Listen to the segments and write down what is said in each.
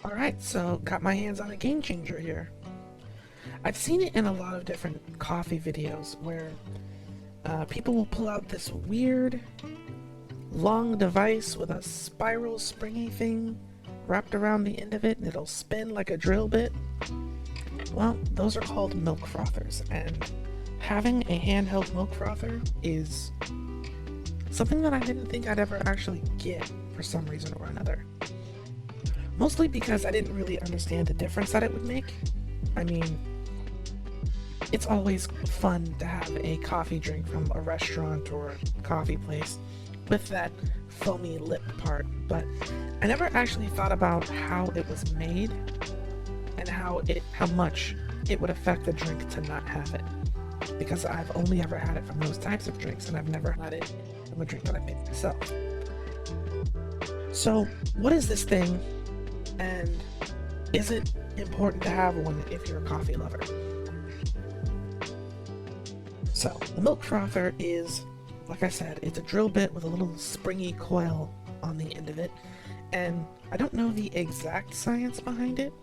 Alright, so got my hands on a game changer here. I've seen it in a lot of different coffee videos where people will pull out this weird long device with a spiral springy thing wrapped around the end of it, and it'll spin like a drill bit. Well, those are called milk frothers, and having a handheld milk frother is something that I didn't think I'd ever actually get for some reason or another. Mostly because I didn't really understand the difference that it would make. I mean, it's always fun to have a coffee drink from a restaurant or a coffee place with that foamy lip part, but I never actually thought about how it was made and how much it would affect the drink to not have it. Because I've only ever had it from those types of drinks, and I've never had it from a drink that I made myself. So, what is this thing, and is it important to have one if you're a coffee lover? So, the milk frother is, like I said, it's a drill bit with a little springy coil on the end of it, and I don't know the exact science behind it,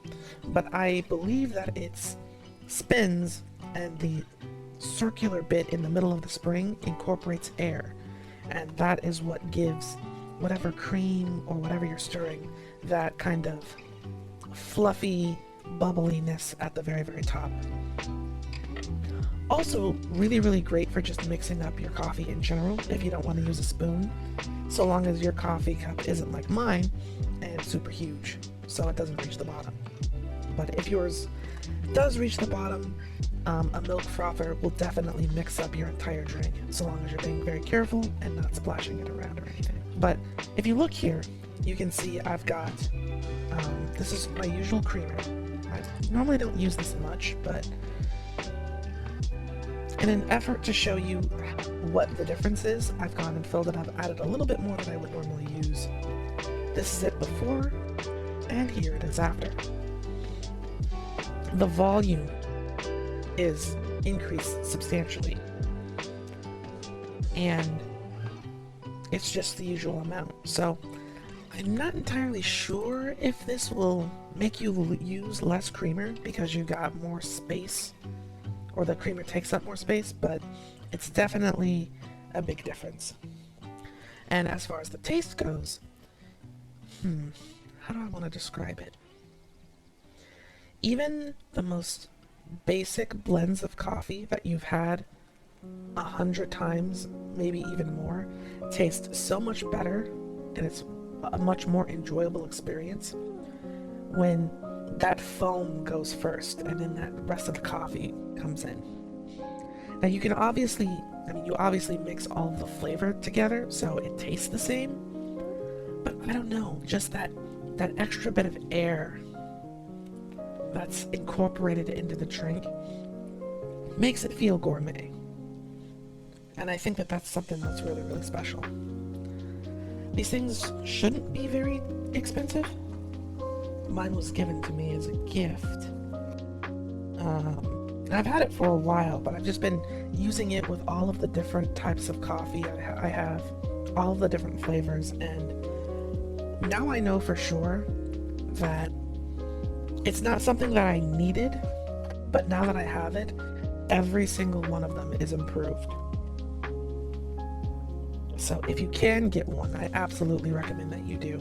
but I believe that it spins and the circular bit in the middle of the spring incorporates air, and that is what gives whatever cream or whatever you're stirring that kind of fluffy bubbliness at the very, very top. Also, really, really great for just mixing up your coffee in general if you don't want to use a spoon, so long as your coffee cup isn't like mine and super huge, so it doesn't reach the bottom. But if yours does reach the bottom, a milk frother will definitely mix up your entire drink, so long as you're being very careful and not splashing it around or anything. But if you look here, you can see I've got, this is my usual creamer. I normally don't use this much, but in an effort to show you what the difference is, I've gone and filled it up, added a little bit more than I would normally use. This is it before, and here it is after. The volume is increased substantially, and it's just the usual amount. So I'm not entirely sure if this will make you use less creamer because you got more space, or the creamer takes up more space, but it's definitely a big difference. And as far as the taste goes, how do I want to describe it? Even the most basic blends of coffee that you've had 100 times, maybe even more, taste so much better, and it's a much more enjoyable experience when that foam goes first and then that rest of the coffee comes in. Now you can obviously, you obviously mix all of the flavor together so it tastes the same, but I don't know, just that extra bit of air that's incorporated into the drink makes it feel gourmet. And I think that that's something that's really, really special. These things shouldn't be very expensive. Mine was given to me as a gift. I've had it for a while, but I've just been using it with all of the different types of coffee I have, all of the different flavors, and now I know for sure that it's not something that I needed, but now that I have it, every single one of them is improved. So if you can get one, I absolutely recommend that you do.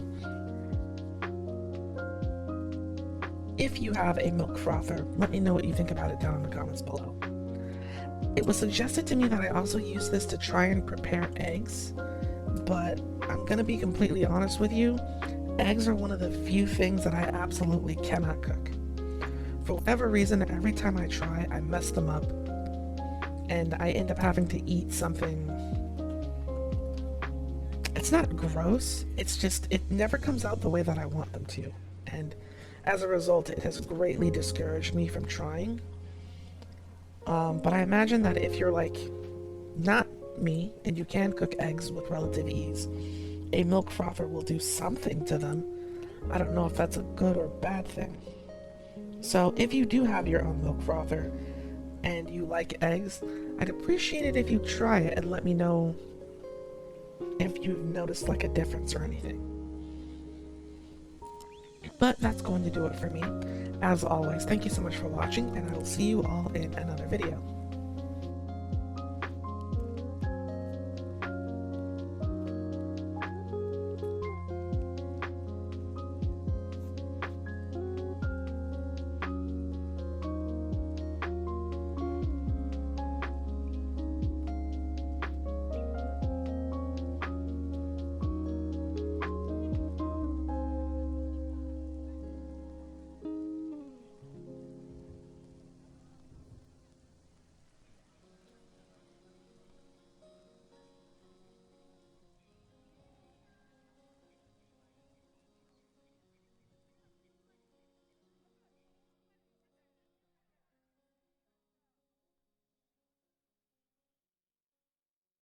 If you have a milk frother, let me know what you think about it down in the comments below. It was suggested to me that I also use this to try and prepare eggs, but I'm gonna be completely honest with you, eggs are one of the few things that I absolutely cannot cook. For whatever reason, every time I try, I mess them up, and I end up having to eat something. It's not gross, it's just, it never comes out the way that I want them to, and as a result, it has greatly discouraged me from trying. But I imagine that if you're like, not me, and you can cook eggs with relative ease, a milk frother will do something to them. I don't know if that's a good or bad thing. So if you do have your own milk frother, and you like eggs, I'd appreciate it if you try it and let me know if you've noticed like a difference or anything. But that's going to do it for me. As always, thank you so much for watching, and I will see you all in another video.